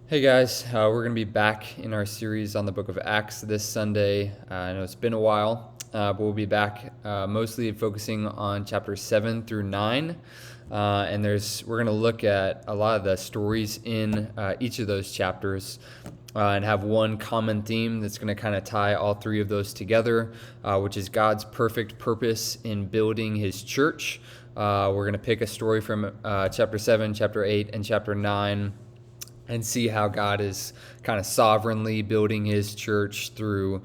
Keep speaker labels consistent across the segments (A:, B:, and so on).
A: Hey guys, we're going to be back in our series on the book of Acts this Sunday. I know it's been a while, but we'll be back mostly focusing on chapters 7 through 9. We're going to look at a lot of the stories in each of those chapters and have one common theme that's going to kind of tie all three of those together, which is God's perfect purpose in building his church. We're going to pick a story from chapter 7, chapter 8, and chapter 9 and see how God is kind of sovereignly building his church through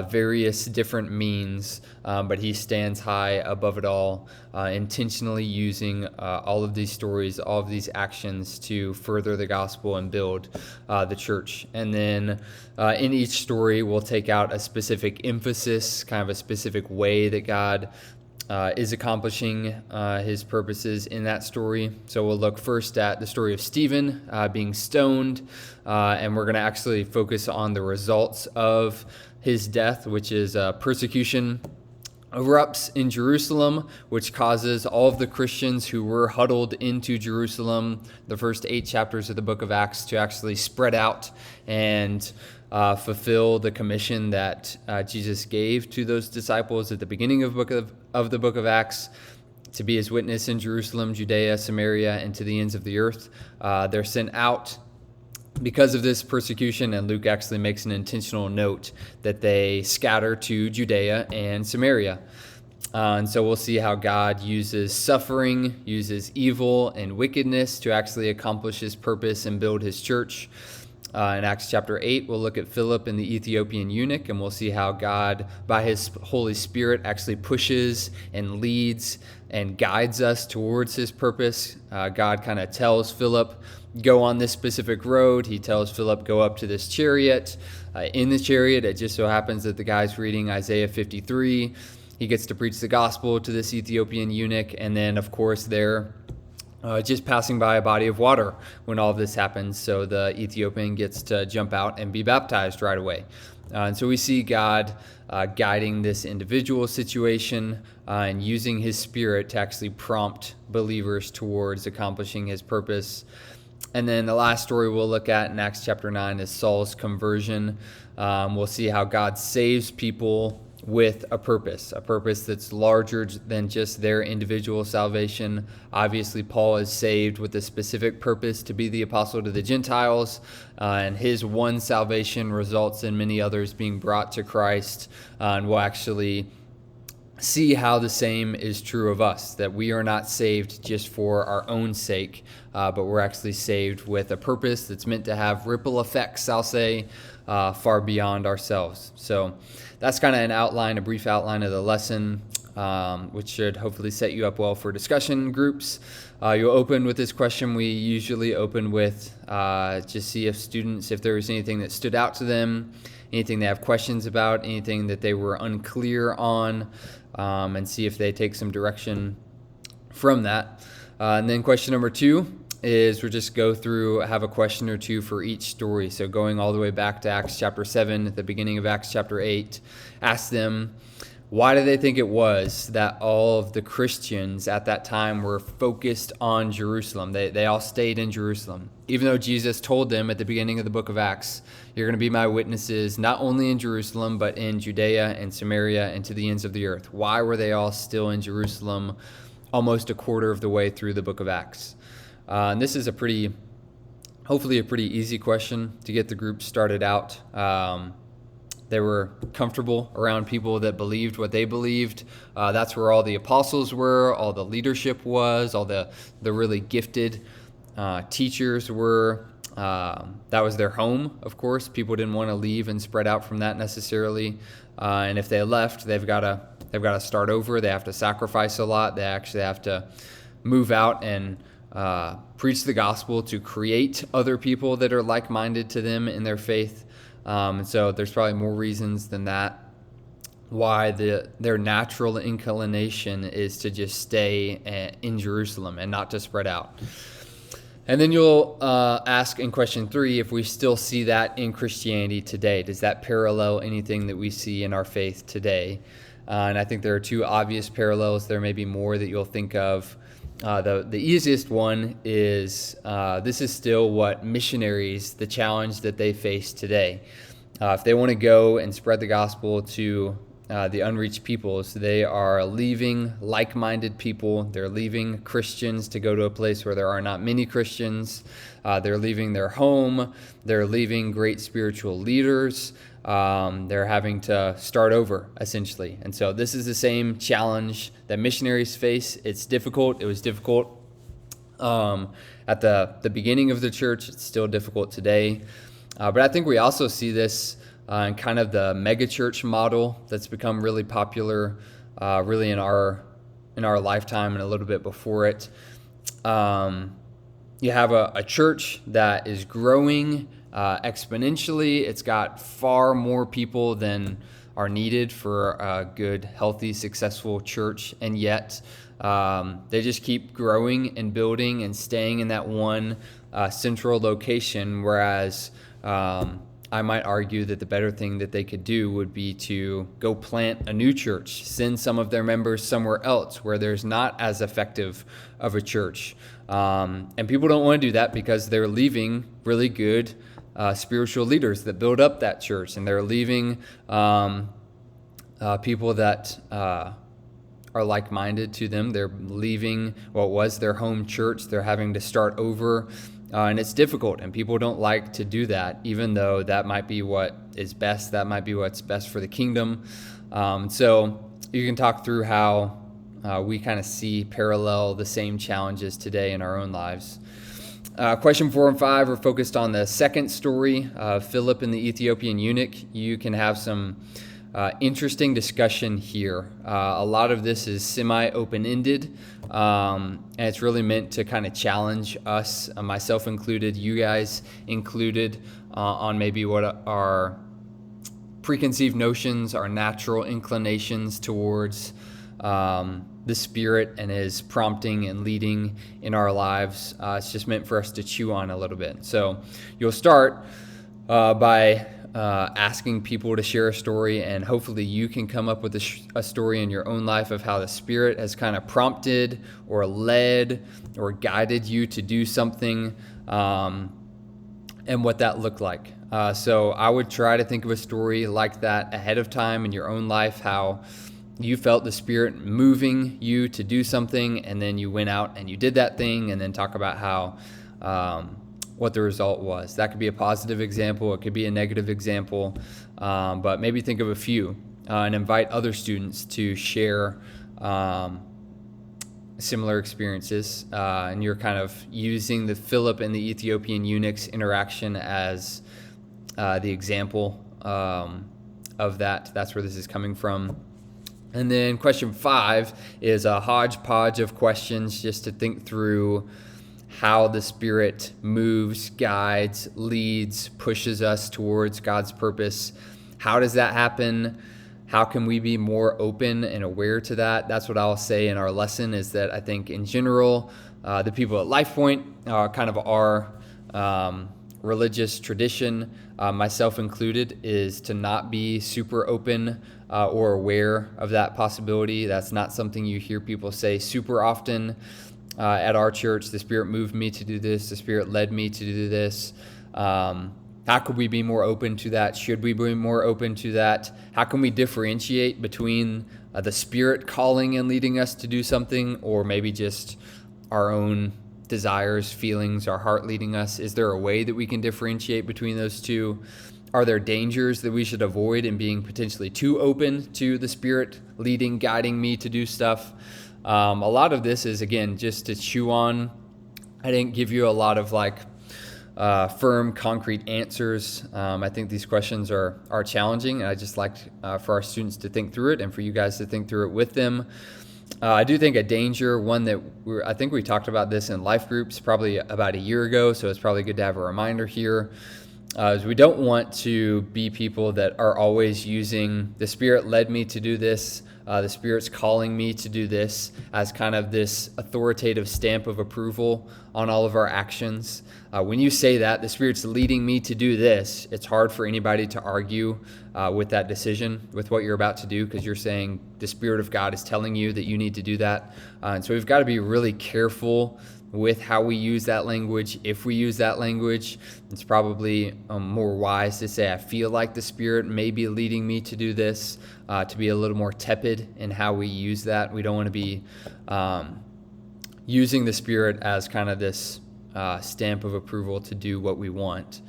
A: various different means, but he stands high above it all, intentionally using all of these stories, all of these actions to further the gospel and build the church. And then in each story, we'll take out a specific emphasis, kind of a specific way that God is accomplishing his purposes in that story. So we'll look first at the story of Stephen being stoned, and we're going to actually focus on the results of his death, which is persecution erupts in Jerusalem, which causes all of the Christians who were huddled into Jerusalem, the first 8 chapters of the book of Acts, to actually spread out and fulfill the commission that Jesus gave to those disciples at the beginning of the book of Acts, to be his witness in Jerusalem, Judea, Samaria, and to the ends of the earth. They're sent out because of this persecution, and Luke actually makes an intentional note that they scatter to Judea and Samaria. And so we'll see how God uses suffering, uses evil and wickedness to actually accomplish his purpose and build his church. In Acts chapter 8, we'll look at Philip and the Ethiopian eunuch, and we'll see how God, by his Holy Spirit, actually pushes and leads and guides us towards his purpose. God kind of tells Philip, go on this specific road. He tells Philip, go up to this chariot. In the chariot, it just so happens that the guy's reading Isaiah 53. He gets to preach the gospel to this Ethiopian eunuch, and then, of course, they're just passing by a body of water when all of this happens, so the Ethiopian gets to jump out and be baptized right away. And so we see God guiding this individual situation and using his Spirit to actually prompt believers towards accomplishing his purpose. And then the last story we'll look at in Acts chapter 9 is Saul's conversion. We'll see how God saves people with a purpose that's larger than just their individual salvation. Obviously, Paul is saved with a specific purpose to be the apostle to the Gentiles, and his one salvation results in many others being brought to Christ. And we'll actually see how the same is true of us, that we are not saved just for our own sake, but we're actually saved with a purpose that's meant to have ripple effects, I'll say, far beyond ourselves. So that's kind of a brief outline of the lesson, which should hopefully set you up well for discussion groups. You'll open with this question. We usually open with just see if there was anything that stood out to them, anything they have questions about, anything that they were unclear on, and see if they take some direction from that. And then question number 2 is we'll just go through, have a question or two for each story. So going all the way back to Acts chapter 7, at the beginning of Acts chapter 8, ask them, why do they think it was that all of the Christians at that time were focused on Jerusalem? They all stayed in Jerusalem. Even though Jesus told them at the beginning of the book of Acts, you're going to be my witnesses, not only in Jerusalem, but in Judea and Samaria and to the ends of the earth. Why were they all still in Jerusalem almost a quarter of the way through the book of Acts? And this is hopefully a pretty easy question to get the group started out. They were comfortable around people that believed what they believed. That's where all the apostles were, all the leadership was, all the really gifted teachers were. That was their home, of course. People didn't want to leave and spread out from that necessarily. And if they left, they've got to start over. They have to sacrifice a lot. They actually have to move out and preach the gospel to create other people that are like-minded to them in their faith. And so there's probably more reasons than that why their natural inclination is to just stay in Jerusalem and not to spread out. And then you'll ask in question 3 if we still see that in Christianity today. Does that parallel anything that we see in our faith today? And I think there are 2 obvious parallels. There may be more that you'll think of. The easiest one is this is still what missionaries, the challenge that they face today. If they want to go and spread the gospel to the unreached peoples, they are leaving like-minded people. They're leaving Christians to go to a place where there are not many Christians. They're leaving their home. They're leaving great spiritual leaders. They're having to start over, essentially. And so this is the same challenge that missionaries face. It's difficult. It was difficult at the beginning of the church. It's still difficult today. But I think we also see this in kind of the megachurch model that's become really popular really in our lifetime and a little bit before it. You have a church that is growing exponentially. It's got far more people than are needed for a good, healthy, successful church, and yet they just keep growing and building and staying in that one central location, whereas I might argue that the better thing that they could do would be to go plant a new church, send some of their members somewhere else where there's not as effective of a church. And people don't want to do that because they're leaving really good spiritual leaders that build up that church, and they're leaving people that are like-minded to them. They're leaving what was their home church. They're having to start over. And it's difficult, and people don't like to do that, even though that might be what is best. That might be what's best for the kingdom. So you can talk through how we kind of see parallel the same challenges today in our own lives. Question 4 and 5 are focused on the second story of Philip and the Ethiopian eunuch. You can have some interesting discussion here. A lot of this is semi-open-ended, and it's really meant to kind of challenge us, myself included, you guys included, on maybe what our preconceived notions, our natural inclinations towards the Spirit and His prompting and leading in our lives. It's just meant for us to chew on a little bit. So you'll start by asking people to share a story, and hopefully you can come up with a story in your own life of how the Spirit has kind of prompted or led or guided you to do something, and what that looked like. So I would try to think of a story like that ahead of time in your own life, how you felt the Spirit moving you to do something, and then you went out and you did that thing, and then talk about how what the result was. That could be a positive example. It could be a negative example, but maybe think of a few and invite other students to share similar experiences. And you're kind of using the Philip and the Ethiopian eunuch's interaction as the example of that. That's where this is coming from. And then question 5 is a hodgepodge of questions just to think through how the Spirit moves, guides, leads, pushes us towards God's purpose. How does that happen? How can we be more open and aware to that? That's what I'll say in our lesson, is that I think in general, the people at LifePoint kind of our religious tradition, myself included, is to not be super open or aware of that possibility. That's not something you hear people say super often. At our church, the Spirit moved me to do this. The Spirit led me to do this. How could we be more open to that? Should we be more open to that? How can we differentiate between the Spirit calling and leading us to do something, or maybe just our own desires, feelings, our heart leading us? Is there a way that we can differentiate between those two? Are there dangers that we should avoid in being potentially too open to the Spirit leading, guiding me to do stuff? A lot of this is, again, just to chew on. I didn't give you a lot of firm, concrete answers. I think these questions are challenging, and I just like for our students to think through it and for you guys to think through it with them. I do think a danger, one that I think we talked about this in life groups probably about a year ago, so it's probably good to have a reminder here, is we don't want to be people that are always using the Spirit led me to do this, The Spirit's calling me to do this, as kind of this authoritative stamp of approval on all of our actions. When you say that, the Spirit's leading me to do this, it's hard for anybody to argue with that decision, with what you're about to do, because you're saying the Spirit of God is telling you that you need to do that. And so we've got to be really careful with how we use that language. If we use that language, it's probably more wise to say, I feel like the Spirit may be leading me to do this, to be a little more tepid in how we use that. We don't want to be using the Spirit as kind of this stamp of approval to do what we want.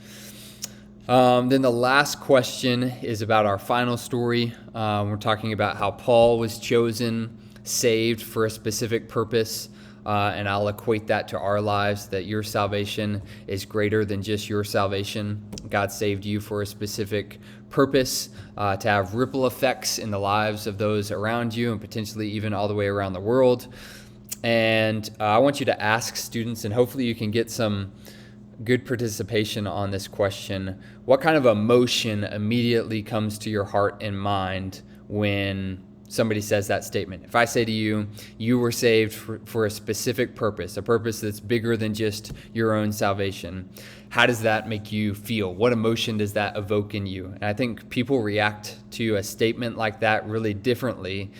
A: Then the last question is about our final story. We're talking about how Paul was chosen, saved for a specific purpose. And I'll equate that to our lives, that your salvation is greater than just your salvation. God saved you for a specific purpose, to have ripple effects in the lives of those around you and potentially even all the way around the world. And I want you to ask students, and hopefully you can get some good participation on this question. What kind of emotion immediately comes to your heart and mind when somebody says that statement? If I say to you, you were saved for a specific purpose, a purpose that's bigger than just your own salvation, how does that make you feel? What emotion does that evoke in you? And I think people react to a statement like that really differently.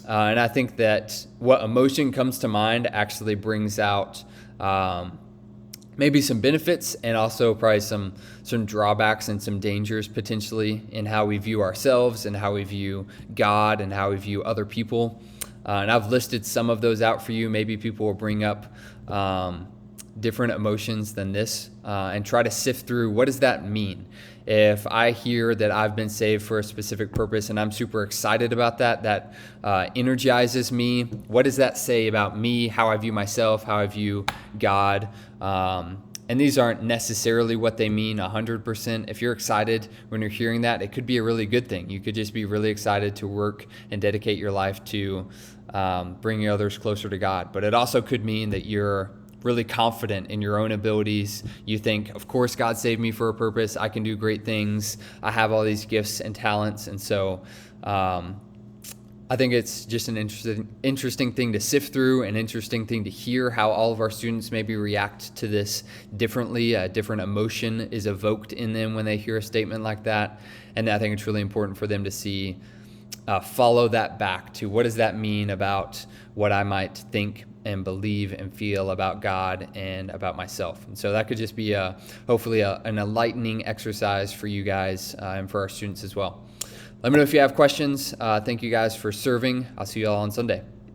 A: And I think that what emotion comes to mind actually brings out maybe some benefits and also probably some drawbacks and some dangers potentially in how we view ourselves and how we view God and how we view other people. And I've listed some of those out for you. Maybe people will bring up different emotions than this and try to sift through, what does that mean? If I hear that I've been saved for a specific purpose and I'm super excited about that, that energizes me. What does that say about me, how I view myself, how I view God? And these aren't necessarily what they mean 100%. If you're excited when you're hearing that, it could be a really good thing. You could just be really excited to work and dedicate your life to bringing others closer to God. But it also could mean that you're really confident in your own abilities. You think, of course, God saved me for a purpose. I can do great things. I have all these gifts and talents. And so I think it's just an interesting thing to sift through, an interesting thing to hear how all of our students maybe react to this differently. A different emotion is evoked in them when they hear a statement like that. And I think it's really important for them to see, follow that back to what does that mean about what I might think and believe and feel about God and about myself. And so that could just be hopefully an enlightening exercise for you guys and for our students as well. Let me know if you have questions. Thank you guys for serving. I'll see you all on Sunday.